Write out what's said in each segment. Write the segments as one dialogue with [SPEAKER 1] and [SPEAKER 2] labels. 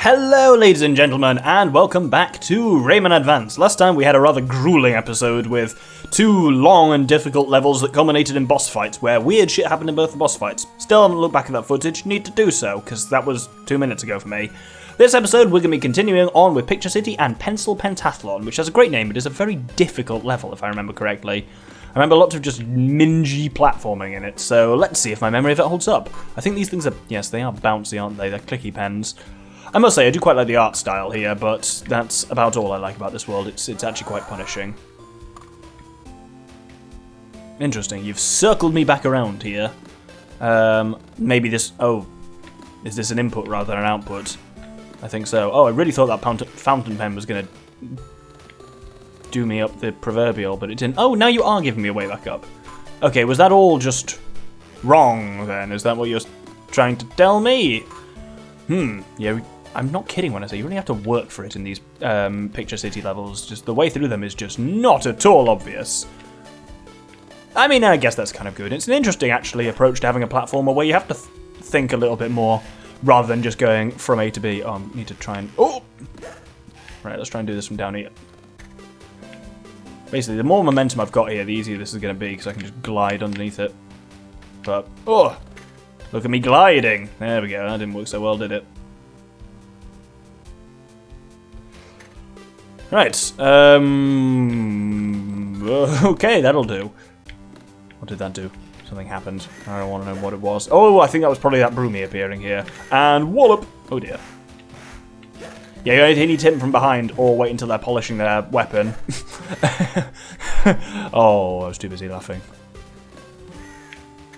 [SPEAKER 1] Hello ladies and gentlemen, and welcome back to Rayman Advance. Last time we had a rather grueling episode with two long and difficult levels that culminated in boss fights, where weird shit happened in both the boss fights. Still haven't looked back at that footage, need to do so, because that was 2 minutes ago for me. This episode we're going to be continuing on with Picture City and Pentathlon, which has a great name, but is a very difficult level if I remember correctly. I remember lots of just mingy platforming in it, so let's see if my memory of it holds up. I think these things are, yes, they are bouncy, aren't they? They're clicky pens. I must say, I do quite like the art style here, but that's about all I like about this world. It's actually quite punishing. Interesting, you've circled me back around here. Maybe this... oh, is this an input rather than an output? I think so. Oh, I really thought that fountain pen was going to do me up the proverbial, but it didn't. Oh, now you are giving me a way back up. Okay, was that all just wrong, then? Is that what you're trying to tell me? Yeah, I'm not kidding when I say you really have to work for it in these Picture City levels. Just the way through them is just not at all obvious. I mean, I guess that's kind of good. It's an interesting, actually, approach to having a platformer where you have to think a little bit more rather than just going from A to B. Oh, I need to try and... oh! Right, let's try and do this from down here. Basically, the more momentum I've got here, the easier this is going to be, because I can just glide underneath it. But, oh! Look at me gliding! There we go, that didn't work so well, did it? Right, okay, that'll do. What did that do? Something happened. I don't want to know what it was. Oh, I think that was probably that Broomy appearing here. And wallop! Oh dear. Yeah, you either need to hit them from behind or wait until they're polishing their weapon. Oh, I was too busy laughing.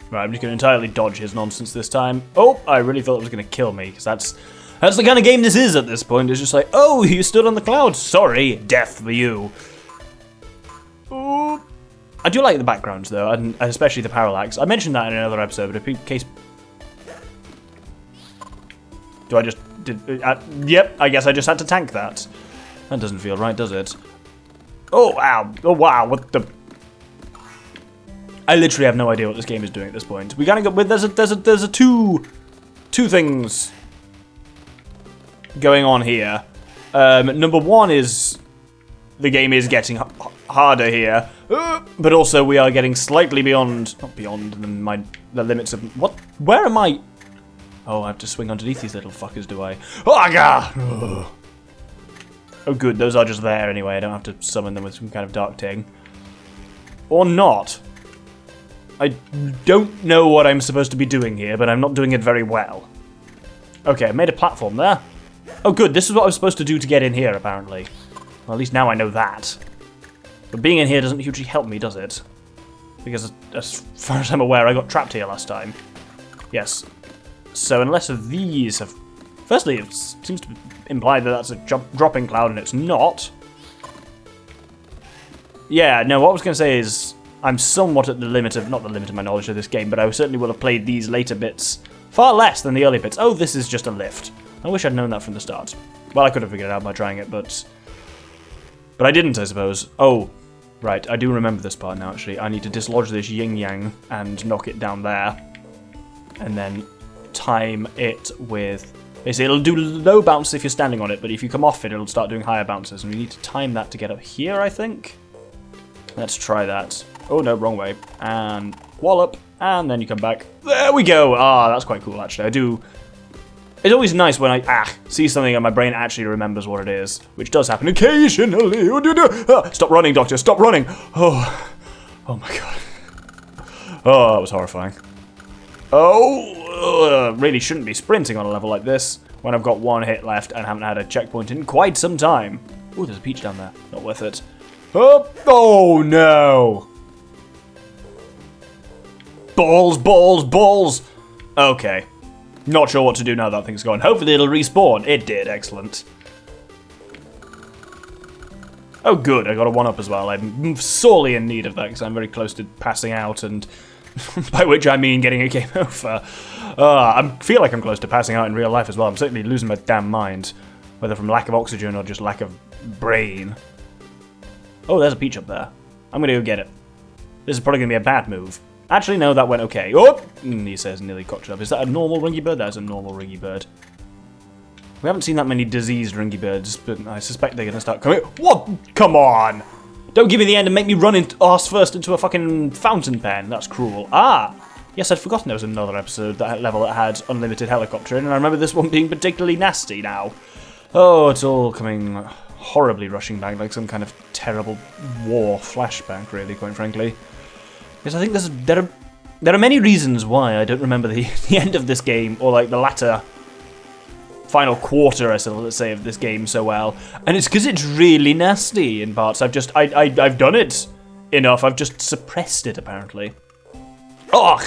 [SPEAKER 1] Right, I'm just going to entirely dodge his nonsense this time. Oh, I really thought it was going to kill me, because that's the kind of game this is at this point. It's just like, oh, you stood on the clouds. Sorry, death for you. Ooh. I do like the backgrounds, though, and especially the parallax. I mentioned that in another episode, but in case... do I just... yep, I guess I just had to tank that. That doesn't feel right, does it? Oh, wow. Oh, wow, what the... I literally have no idea what this game is doing at this point. We gotta go with there's a two things going on here. Number one is the game is getting harder here, but also we are getting slightly beyond, not beyond the limits of what? Where am I? Oh, I have to swing underneath these little fuckers, do I? Oh god! Oh good, those are just there anyway. I don't have to summon them with some kind of dark thing, or not. I don't know what I'm supposed to be doing here, but I'm not doing it very well. Okay, I made a platform there. Oh good, this is what I was supposed to do to get in here, apparently. Well, at least now I know that. But being in here doesn't hugely help me, does it? Because as far as I'm aware, I got trapped here last time. Yes. So unless these have... firstly, it seems to imply that that's a dropping cloud, and it's not. Yeah, no, what I was going to say is... I'm somewhat at the limit of, not the limit of my knowledge of this game, but I certainly will have played these later bits far less than the early bits. Oh, this is just a lift. I wish I'd known that from the start. Well, I could have figured it out by trying it, but I didn't, I suppose. Oh, right, I do remember this part now, actually. I need to dislodge this yin-yang and knock it down there. And then time it with... basically, it'll do low bounce if you're standing on it, but if you come off it, it'll start doing higher bounces. And we need to time that to get up here, I think. Let's try that. Oh no, wrong way. And wallop, and then you come back. There we go! Ah, that's quite cool, actually. I do... it's always nice when I see something and my brain actually remembers what it is, which does happen occasionally. Stop running, Doctor, stop running! Oh my god. Oh, that was horrifying. Oh, really shouldn't be sprinting on a level like this when I've got one hit left and haven't had a checkpoint in quite some time. Oh, there's a peach down there. Not worth it. Oh no! Balls, balls, balls! Okay. Not sure what to do now that thing's gone. Hopefully it'll respawn. It did, excellent. Oh good, I got a 1-up as well. I'm sorely in need of that because I'm very close to passing out, and by which I mean getting a game over. I feel like I'm close to passing out in real life as well. I'm certainly losing my damn mind, whether from lack of oxygen or just lack of brain. Oh, there's a peach up there. I'm gonna go get it. This is probably gonna be a bad move. Actually, no, that went okay. Oh! He says nearly cocked up. Is that a normal ringy bird? That is a normal ringy bird. We haven't seen that many diseased ringy birds, but I suspect they're going to start coming. What? Come on! Don't give me the end and make me run arse first into a fucking fountain pen. That's cruel. Ah! Yes, I'd forgotten there was another episode, that level that had unlimited helicopter in, and I remember this one being particularly nasty now. Oh, it's all coming horribly rushing back, like some kind of terrible war flashback, really, quite frankly. Yes, I think there are many reasons why I don't remember the end of this game, or like the latter final quarter, let's say, of this game so well, and it's because it's really nasty in parts. I've done it enough. I've just suppressed it apparently. Ugh!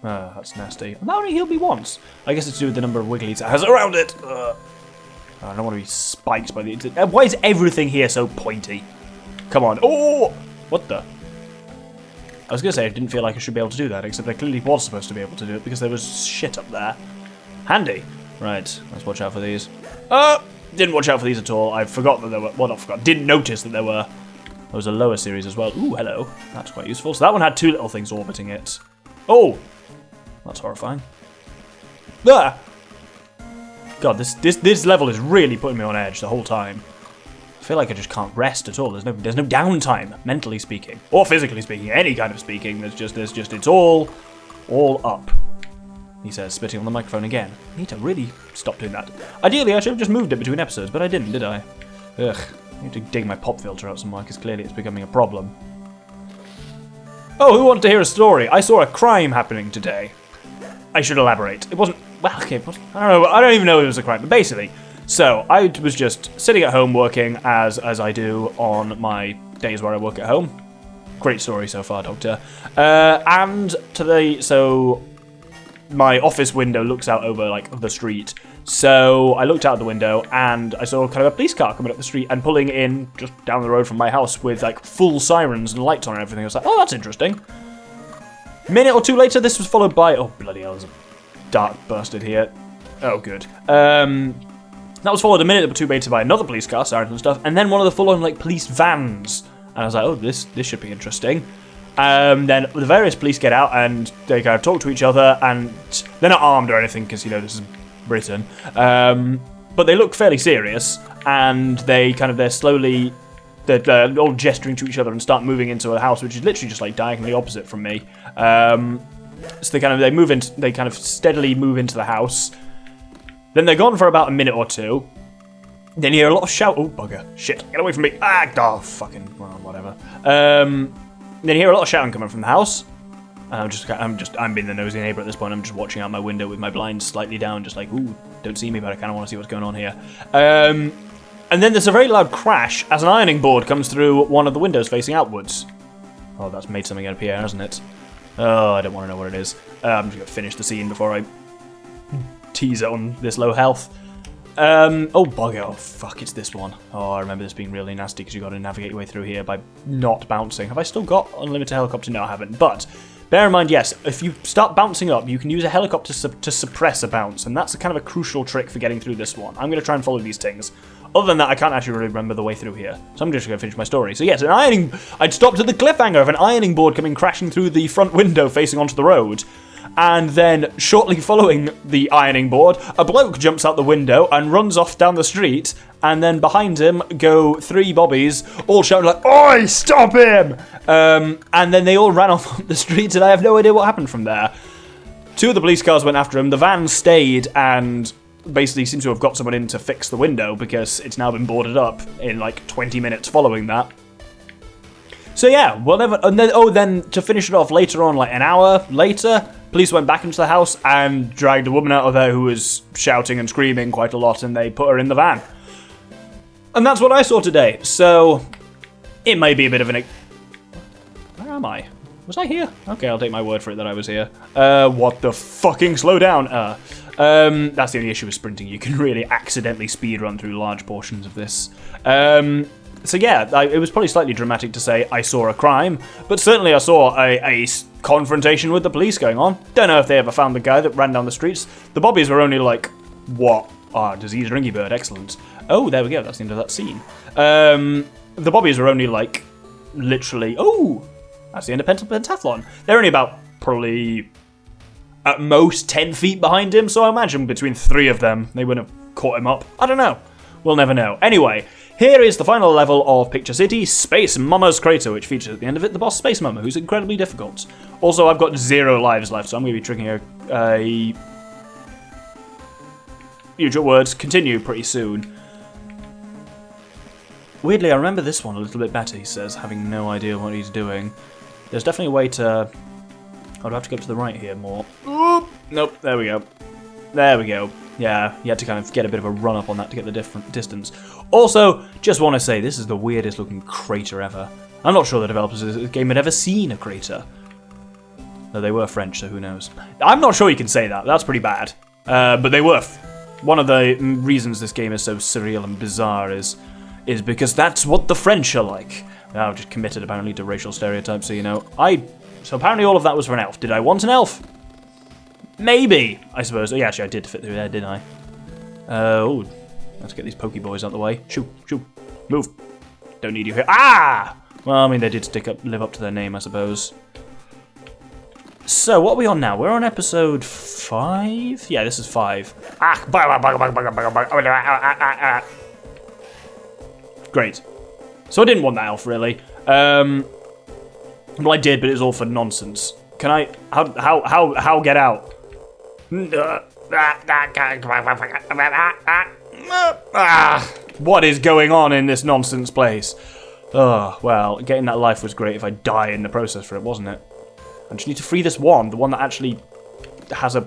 [SPEAKER 1] That's nasty. And that only healed me once. I guess it's to do with the number of wigglies it has around it. I don't want to be spiked by the... Why is everything here so pointy? Come on. Oh! What the? I was going to say I didn't feel like I should be able to do that, except I clearly was supposed to be able to do it because there was shit up there. Handy. Right, let's watch out for these. Didn't watch out for these at all. I forgot that there were... Well, not forgot. Didn't notice that there was a lower series as well. Ooh, hello. That's quite useful. So that one had two little things orbiting it. Oh! That's horrifying. Ah! God, this level is really putting me on edge the whole time. I feel like I just can't rest at all. There's no downtime, mentally speaking, or physically speaking, any kind of speaking. It's all up. He says, spitting on the microphone again. I need to really stop doing that. Ideally, I should have just moved it between episodes, but I didn't, did I? Ugh. I need to dig my pop filter out somewhere, because clearly it's becoming a problem. Oh, who wants to hear a story? I saw a crime happening today. I should elaborate. It wasn't... Well, okay, I don't know. I don't even know if it was a crime, but basically... So, I was just sitting at home working, as I do on my days where I work at home. Great story so far, Doctor. And today... So... My office window looks out over, like, the street. So I looked out the window and I saw kind of a police car coming up the street and pulling in just down the road from my house with, like, full sirens and lights on and everything. I was like, oh, that's interesting. A minute or two later, this was followed by... Oh, bloody hell, there's a dart bursted here. Oh, good. That was followed a minute or two later by another police car, sirens and stuff, and then one of the full-on, like, police vans. And I was like, oh, this should be interesting. Then the various police get out and they kind of talk to each other, and they're not armed or anything because, you know, this is Britain. But they look fairly serious, and they're all gesturing to each other and start moving into a house which is literally just like diagonally opposite from me. So they kind of steadily move into the house. Then they're gone for about a minute or two. Then you hear a lot of shout. Oh, bugger. Shit. Get away from me. Ah, oh, fucking, well, whatever. Then you hear a lot of shouting coming from the house. And I'm being the nosy neighbour at this point. I'm just watching out my window with my blinds slightly down, just like, ooh, don't see me, but I kind of want to see what's going on here. And then there's a very loud crash as an ironing board comes through one of the windows facing outwards. Oh, that's made something out of here, hasn't it? Oh, I don't want to know what it is. I'm just going to finish the scene before I tease it on this low health. Oh, bugger. Oh, fuck, it's this one. Oh, I remember this being really nasty because you got to navigate your way through here by not bouncing. Have I still got unlimited helicopter? No, I haven't. But bear in mind, yes, if you start bouncing up, you can use a helicopter to suppress a bounce, and that's kind of a crucial trick for getting through this one. I'm going to try and follow these things. Other than that, I can't actually really remember the way through here. So I'm just going to finish my story. So yes, I'd stopped at the cliffhanger of an ironing board coming crashing through the front window facing onto the road. And then, shortly following the ironing board, a bloke jumps out the window and runs off down the street, and then behind him go three bobbies, all shouting like, "Oi, stop him!" And then they all ran off the street, and I have no idea what happened from there. Two of the police cars went after him, the van stayed, and basically seems to have got someone in to fix the window, because it's now been boarded up in like 20 minutes following that. So yeah, whatever. And then to finish it off later on, like an hour later, police went back into the house and dragged a woman out of there who was shouting and screaming quite a lot, and they put her in the van. And that's what I saw today. So it may be a bit of an... Where am I? Was I here? Okay, I'll take my word for it that I was here. What the fucking slow down? That's the only issue with sprinting. You can really accidentally speedrun through large portions of this. So yeah, it was probably slightly dramatic to say I saw a crime, but certainly I saw a confrontation with the police going on. Don't know if they ever found the guy that ran down the streets. The bobbies were only like, what? Ah, diseased ringy bird, excellent. Oh, there we go, that's the end of that scene. The bobbies were only like, literally, oh, that's the end of Pentathlon. They're only about, probably, at most 10 feet behind him, so I imagine between three of them, they wouldn't have caught him up. I don't know. We'll never know. Anyway, here is the final level of Picture City, Space Mommas Crater, which features at the end of it the boss Space Mama, who's incredibly difficult. Also, I've got 0 lives left, so I'm going to be triggering a usual words, continue pretty soon. Weirdly, I remember this one a little bit better, he says, having no idea what he's doing. There's definitely a way to... I'd have to go to the right here more. Oop! Nope, there we go. There we go. Yeah, you had to kind of get a bit of a run-up on that to get the different distance. Also, just want to say, this is the weirdest looking crater ever. I'm not sure the developers of this game had ever seen a crater. Though they were French, so who knows. I'm not sure you can say that. That's pretty bad. But they were. One of the reasons this game is so surreal and bizarre is because that's what the French are like. Now, I've just committed apparently to racial stereotypes, so you know. So apparently all of that was for an elf. Did I want an elf? Maybe, I suppose. Oh, yeah, actually I did fit through there, didn't I? Oh, let's get these pokey boys out of the way. Shoo, shoo, move. Don't need you here. Ah! Well, I mean, they did live up to their name, I suppose. So, what are we on now? We're on episode 5? Yeah, this is 5. Great. So I didn't want that elf, really. Well, I did, but it was all for nonsense. Can I... How get out? What is going on in this nonsense place? Oh, well, getting that life was great if I die in the process for it, wasn't it? I just need to free this one, the one that actually has a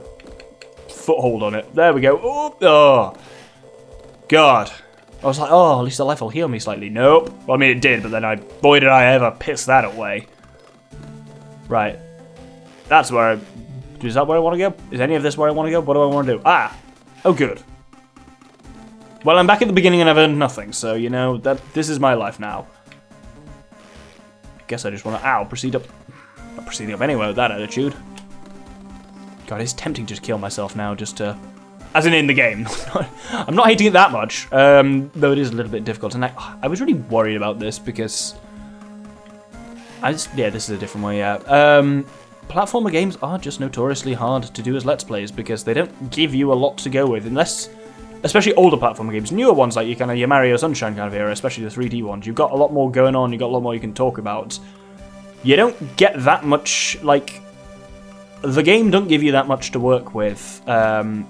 [SPEAKER 1] foothold on it. There we go. Oh, God. I was like, oh, at least the life will heal me slightly. Nope. Well, I mean, it did, but then boy, did I ever piss that away. Right. That's where is that where I want to go? Is any of this where I want to go? What do I want to do? Ah! Oh, good. Well, I'm back at the beginning and I've earned nothing, so, you know, this is my life now. I guess I just want to, proceed up. Not proceeding up anywhere with that attitude. God, it's tempting to just kill myself now, just to... As in the game. I'm not hating it that much, though it is a little bit difficult. And I was really worried about this because... yeah, this is a different way, yeah. Platformer games are just notoriously hard to do as Let's Plays because they don't give you a lot to go with, unless... Especially older platformer games. Newer ones, like your Mario Sunshine kind of era, especially the 3D ones, you've got a lot more going on, you've got a lot more you can talk about. You don't get that much, like... The game don't give you that much to work with, in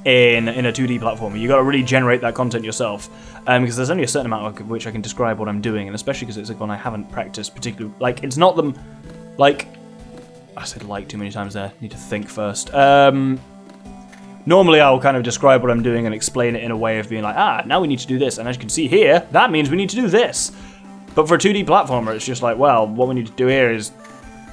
[SPEAKER 1] a 2D platformer. You got to really generate that content yourself, because there's only a certain amount of which I can describe what I'm doing, and especially because it's one I haven't practiced particularly. Like, it's not them, like, I said like too many times there. Need to think first. Normally I'll kind of describe what I'm doing and explain it in a way of being like, now we need to do this, and as you can see here, that means we need to do this. But for a 2D platformer, it's just like, well, what we need to do here is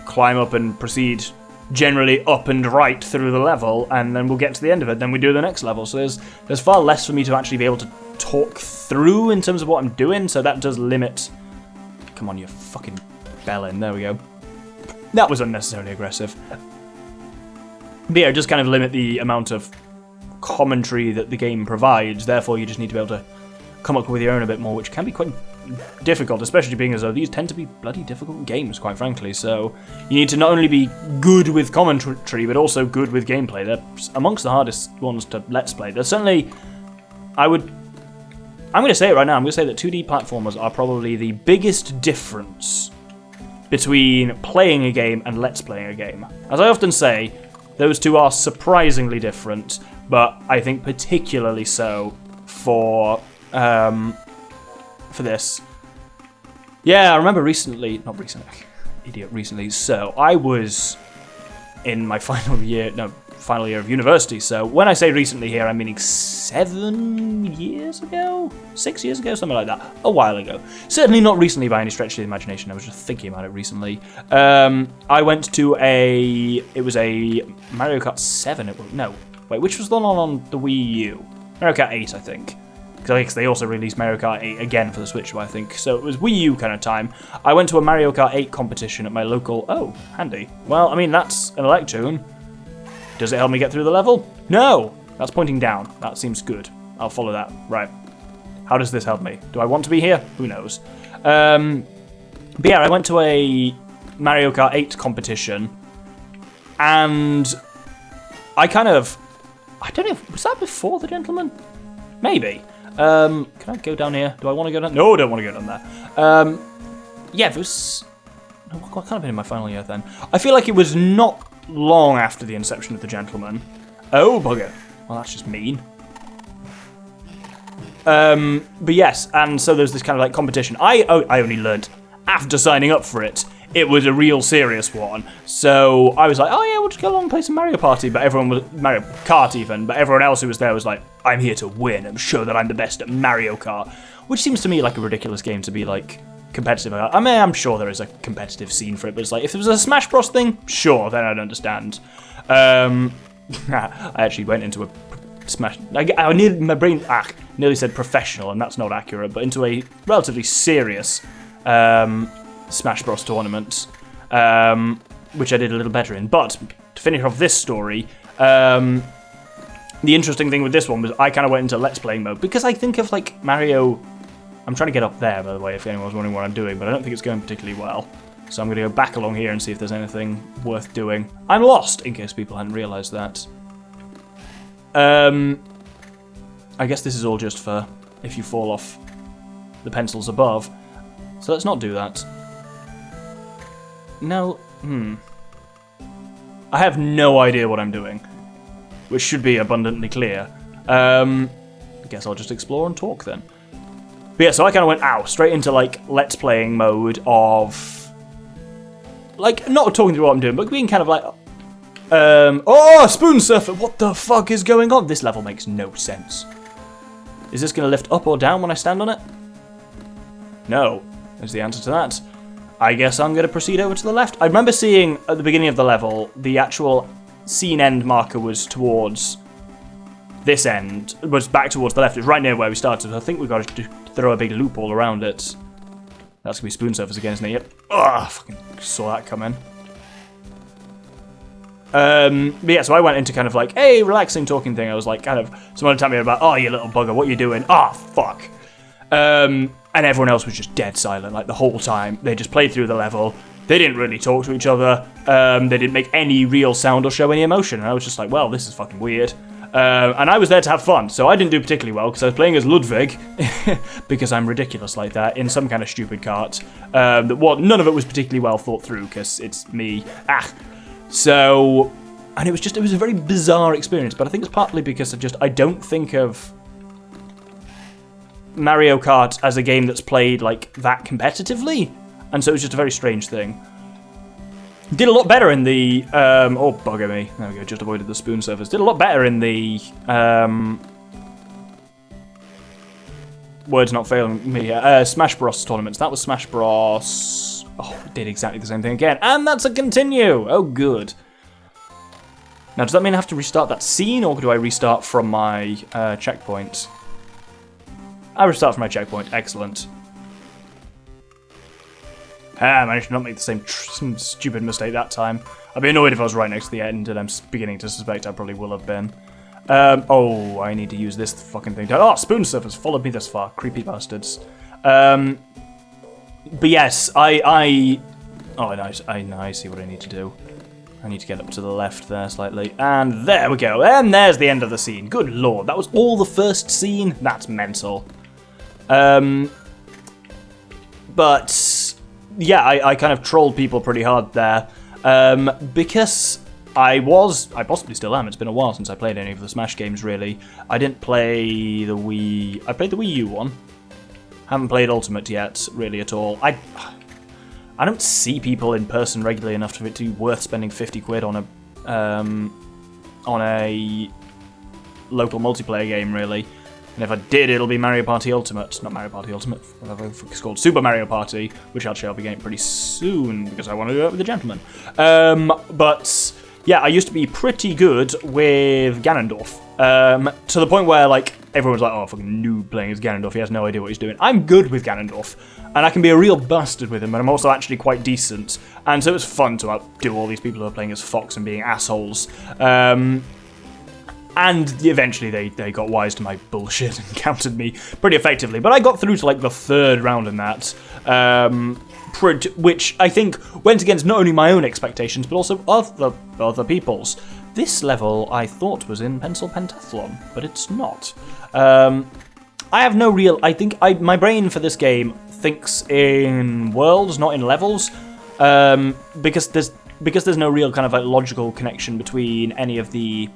[SPEAKER 1] climb up and proceed generally up and right through the level, and then we'll get to the end of it, then we do the next level. So there's far less for me to actually be able to talk through in terms of what I'm doing, so that does limit... Come on, you fucking bellend. There we go. That was unnecessarily aggressive. But yeah, just kind of limit the amount of commentary that the game provides, therefore you just need to be able to come up with your own a bit more, which can be quite difficult, especially being as though these tend to be bloody difficult games, quite frankly. So you need to not only be good with commentary, but also good with gameplay. They're amongst the hardest ones to Let's Play. They're certainly, I'm going to say it right now, I'm going to say that 2D platformers are probably the biggest difference between playing a game and Let's Playing a game. As I often say, those two are surprisingly different, but I think particularly so for this. Yeah, I remember recently, so I was in my final year of university, so when I say recently here, I'm meaning 7 years ago? 6 years ago? Something like that. A while ago. Certainly not recently by any stretch of the imagination, I was just thinking about it recently. I went to it was a Mario Kart 7, which was the one on the Wii U? Mario Kart 8, I think. Because they also released Mario Kart 8 again for the Switch, I think. So it was Wii U kind of time. I went to a Mario Kart 8 competition at my local... Oh, handy. Well, I mean, that's an electoon. Does it help me get through the level? No! That's pointing down. That seems good. I'll follow that. Right. How does this help me? Do I want to be here? Who knows? But yeah, I went to a Mario Kart 8 competition. And I I don't know, was that before the gentleman? Maybe. Can I go down here? Do I want to go down? No, I don't want to go down there. Yeah, it was... What kind of been in my final year then? I feel like it was not long after the inception of the gentleman. Oh, bugger. Well, that's just mean. But yes, and so there's this kind of like competition. I only learnt after signing up for it. It was a real serious one. So I was like, oh yeah, we'll just go along and play some Mario Party. But everyone was, Mario Kart even, but everyone else who was there was like, I'm here to win and show that I'm the best at Mario Kart. Which seems to me like a ridiculous game to be like competitive. I mean, I'm sure there is a competitive scene for it, but it's like, if there was a Smash Bros thing, sure, then I'd understand. I actually went into a Smash... my brain nearly said professional, and that's not accurate, but into a relatively serious Smash Bros tournament, which I did a little better in. But to finish off this story, the interesting thing with this one was I kind of went into Let's Playing mode, because I think of like Mario... I'm trying to get up there, by the way, if anyone was wondering what I'm doing, but I don't think it's going particularly well. So I'm going to go back along here and see if there's anything worth doing. I'm lost, in case people hadn't realised that. I guess this is all just for if you fall off the pencils above. So let's not do that. No, I have no idea what I'm doing, which should be abundantly clear. I guess I'll just explore and talk then. But yeah, so I kind of went straight into like Let's Playing mode of like not talking through what I'm doing, but being kind of like oh, Spoon Surfer, what the fuck is going on? This level makes no sense. Is this going to lift up or down when I stand on it? No, is the answer to that. I guess I'm going to proceed over to the left. I remember seeing at the beginning of the level, the actual scene end marker was towards this end, was back towards the left. It was right near where we started. I think we've got to throw a big loop all around it. That's going to be Spoon Surfers again, isn't it? Yep. Ugh, fucking saw that coming. But yeah, so I went into kind of like, hey, relaxing talking thing. I was like, kind of, someone tell me about, oh, you little bugger, what you doing? Ah, oh, fuck. And everyone else was just dead silent, like the whole time. They just played through the level. They didn't really talk to each other. They didn't make any real sound or show any emotion. And I was just like, well, this is fucking weird. And I was there to have fun, so I didn't do particularly well because I was playing as Ludwig, because I'm ridiculous like that, in some kind of stupid cart. None of it was particularly well thought through because it's me. So, and it was a very bizarre experience, but I think it's partly because I don't think of Mario Kart as a game that's played like that competitively, and so it was just a very strange thing. Did a lot better in the, oh, bugger me. There we go, just avoided the Spoon Surfers. Did a lot better in the, words not failing me here, Smash Bros tournaments. That was Smash Bros. Oh, it did exactly the same thing again. And that's a continue. Oh, good. Now, does that mean I have to restart that scene, or do I restart from my checkpoint? I restart from my checkpoint. Excellent. I managed to not make the same stupid mistake that time. I'd be annoyed if I was right next to the end, and I'm beginning to suspect I probably will have been. Oh, I need to use this fucking thing. Oh, Spoon Surfers followed me this far. Creepy bastards. But yes, I see what I need to do. I need to get up to the left there slightly. And there we go. And there's the end of the scene. Good lord, that was all the first scene? That's mental. But yeah, I kind of trolled people pretty hard there. Because I possibly still am. It's been a while since I played any of the Smash games, really. I didn't play the Wii... I played the Wii U one. Haven't played Ultimate yet, really, at all. I don't see people in person regularly enough for it to be worth spending 50 quid on a local multiplayer game, really. And if I did, it'll be Mario Party Ultimate. Not Mario Party Ultimate, whatever it's called. Super Mario Party, which actually I'll be getting pretty soon, because I want to do it with the gentleman. But yeah, I used to be pretty good with Ganondorf. To the point where, like, everyone's like, oh, fucking noob playing as Ganondorf, he has no idea what he's doing. I'm good with Ganondorf, and I can be a real bastard with him, but I'm also actually quite decent. And so it's fun to outdo all these people who are playing as Fox and being assholes. And eventually they got wise to my bullshit and countered me pretty effectively. But I got through to, like, the third round in that, which I think went against not only my own expectations, but also other people's. This level I thought was in Pentathlon, but it's not. I have no real... my brain for this game thinks in worlds, not in levels, because there's no real kind of like logical connection between any of the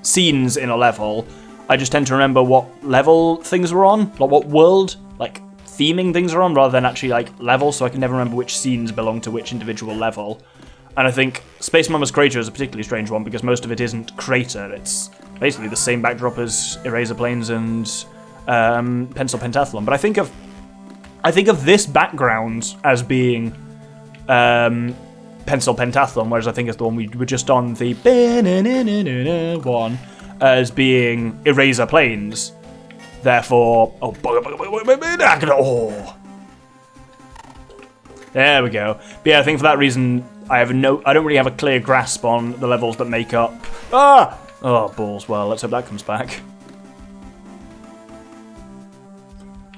[SPEAKER 1] scenes in a level. I just tend to remember what level things were on, like what world, like theming things are on, rather than actually like level, so I can never remember which scenes belong to which individual level. And I think Space Mommas Crater is a particularly strange one because most of it isn't Crater. It's basically the same backdrop as Eraser Plains and Pentathlon. But I think of this background as being Pentathlon, whereas I think it's the one we were just on, the one, as being Eraser Plains. Therefore, oh, there we go. But yeah, I think for that reason, I don't really have a clear grasp on the levels that make up. Oh, balls. Well, let's hope that comes back.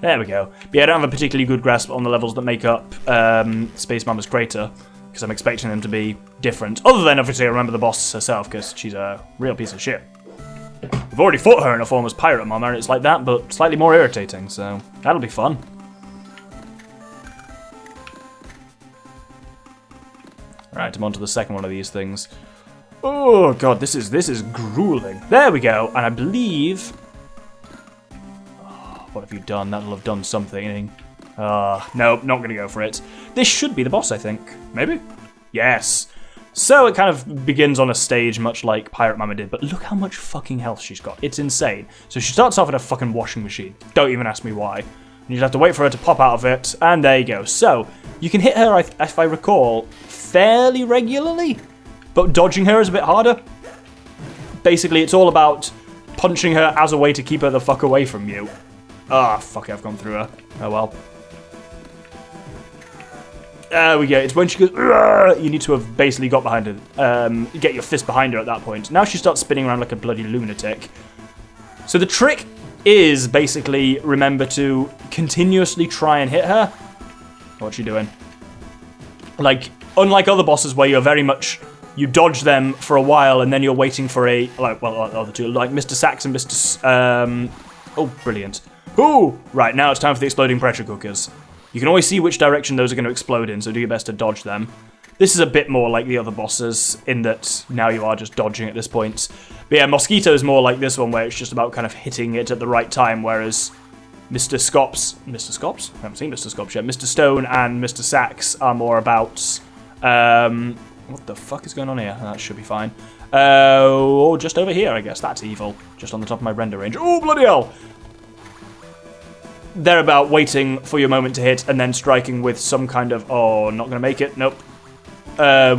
[SPEAKER 1] There we go. But yeah, I don't have a particularly good grasp on the levels that make up Space Mommas Crater, because I'm expecting them to be different. Other than, obviously, I remember the boss herself, because she's a real piece of shit. We've already fought her in a form as Pirate Mama, and it's like that, but slightly more irritating, so that'll be fun. Right, I'm on to the second one of these things. Oh god, this is grueling. There we go, and I believe... Oh, what have you done? That'll have done something. Nope, not gonna go for it. This should be the boss, I think. Maybe? Yes. So it kind of begins on a stage much like Pirate Mama did, but look how much fucking health she's got. It's insane. So she starts off in a fucking washing machine. Don't even ask me why. And you just have to wait for her to pop out of it, and there you go. So, you can hit her, if I recall, fairly regularly, but dodging her is a bit harder. Basically, it's all about punching her as a way to keep her the fuck away from you. Ah, fuck it, I've gone through her. Oh well. There we go. It's when she goes, "Argh!" You need to have basically got behind her, get your fist behind her at that point. Now she starts spinning around like a bloody lunatic. So the trick is basically remember to continuously try and hit her. What's she doing? Like, unlike other bosses where you're very much, you dodge them for a while and then you're waiting for a, like, well, the other two, like Mr. Sax and Mr. Oh, brilliant. Ooh! Right, now it's time for the exploding pressure cookers. You can always see which direction those are going to explode in, so do your best to dodge them. This is a bit more like the other bosses, in that now you are just dodging at this point. But yeah, Mosquito is more like this one, where it's just about kind of hitting it at the right time, whereas Mr. Scops? I haven't seen Mr. Scops yet. Mr. Stone and Mr. Sax are more about... what the fuck is going on here? That should be fine. Oh, just over here, I guess. That's evil. Just on the top of my render range. Oh, bloody hell! They're about waiting for your moment to hit and then striking with some kind of... Oh, not going to make it. Nope.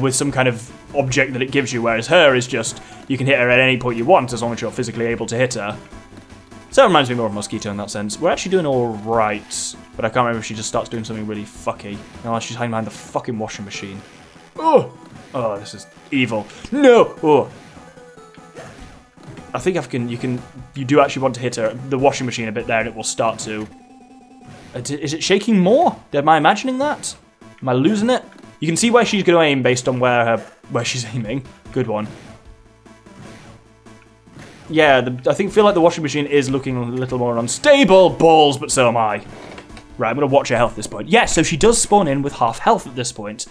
[SPEAKER 1] With some kind of object that it gives you, whereas her is just... You can hit her at any point you want, as long as you're physically able to hit her. So it reminds me more of Mosquito in that sense. We're actually doing alright, but I can't remember if she just starts doing something really fucky. No, she's hiding behind the fucking washing machine. Oh! Oh, this is evil. No! Oh! I think you do actually want to hit her, the washing machine a bit there, and it will start to... Is it shaking more? Am I imagining that? Am I losing it? You can see where she's going to aim based on where she's aiming. Good one. Yeah, I feel like the washing machine is looking a little more unstable. Balls, but so am I. Right, I'm going to watch her health at this point. Yeah, so she does spawn in with half health at this point.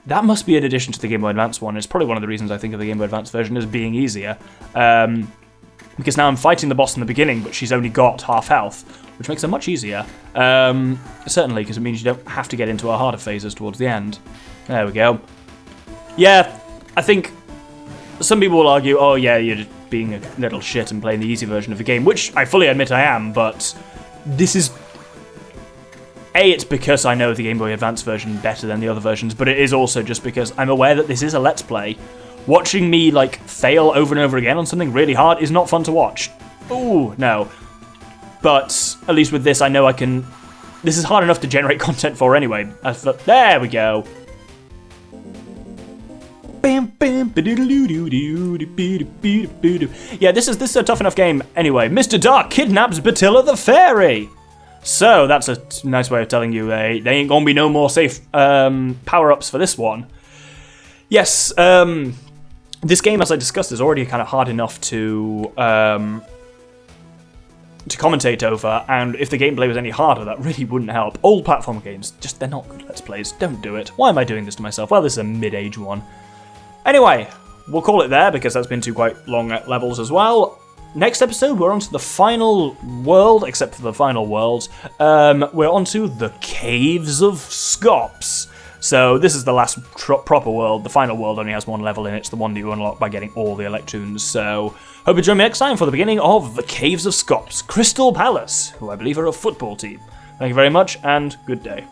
[SPEAKER 1] That must be an addition to the Game Boy Advance one. It's probably one of the reasons I think of the Game Boy Advance version as being easier. Because now I'm fighting the boss in the beginning, but she's only got half health, which makes it much easier. Certainly, because it means you don't have to get into our harder phases towards the end. There we go. Yeah, I think some people will argue, oh yeah, you're just being a little shit and playing the easy version of the game, which I fully admit I am, but this is... it's because I know the Game Boy Advance version better than the other versions, but it is also just because I'm aware that this is a Let's Play. Watching me, like, fail over and over again on something really hard is not fun to watch. Ooh, no. But, at least with this, I know I can... This is hard enough to generate content for anyway. There we go. Yeah, this is a tough enough game anyway. Mr. Dark kidnaps Batilla the Fairy. So, that's a nice way of telling you there ain't gonna be no more safe power-ups for this one. Yes, This game, as I discussed, is already kind of hard enough to commentate over, and if the gameplay was any harder, that really wouldn't help. Old platform games, just they're not good Let's Plays. Don't do it. Why am I doing this to myself? Well, this is a mid-age one. Anyway, we'll call it there, because that's been 2 quite long levels as well. Next episode, we're on to the final world, except for the final world. We're on to the Caves of Scops. So this is the last proper world. The final world only has 1 level in it. It's the one that you unlock by getting all the electoons. So hope you join me next time for the beginning of the Caves of Scops, Crystal Palace, who I believe are a football team. Thank you very much, and good day.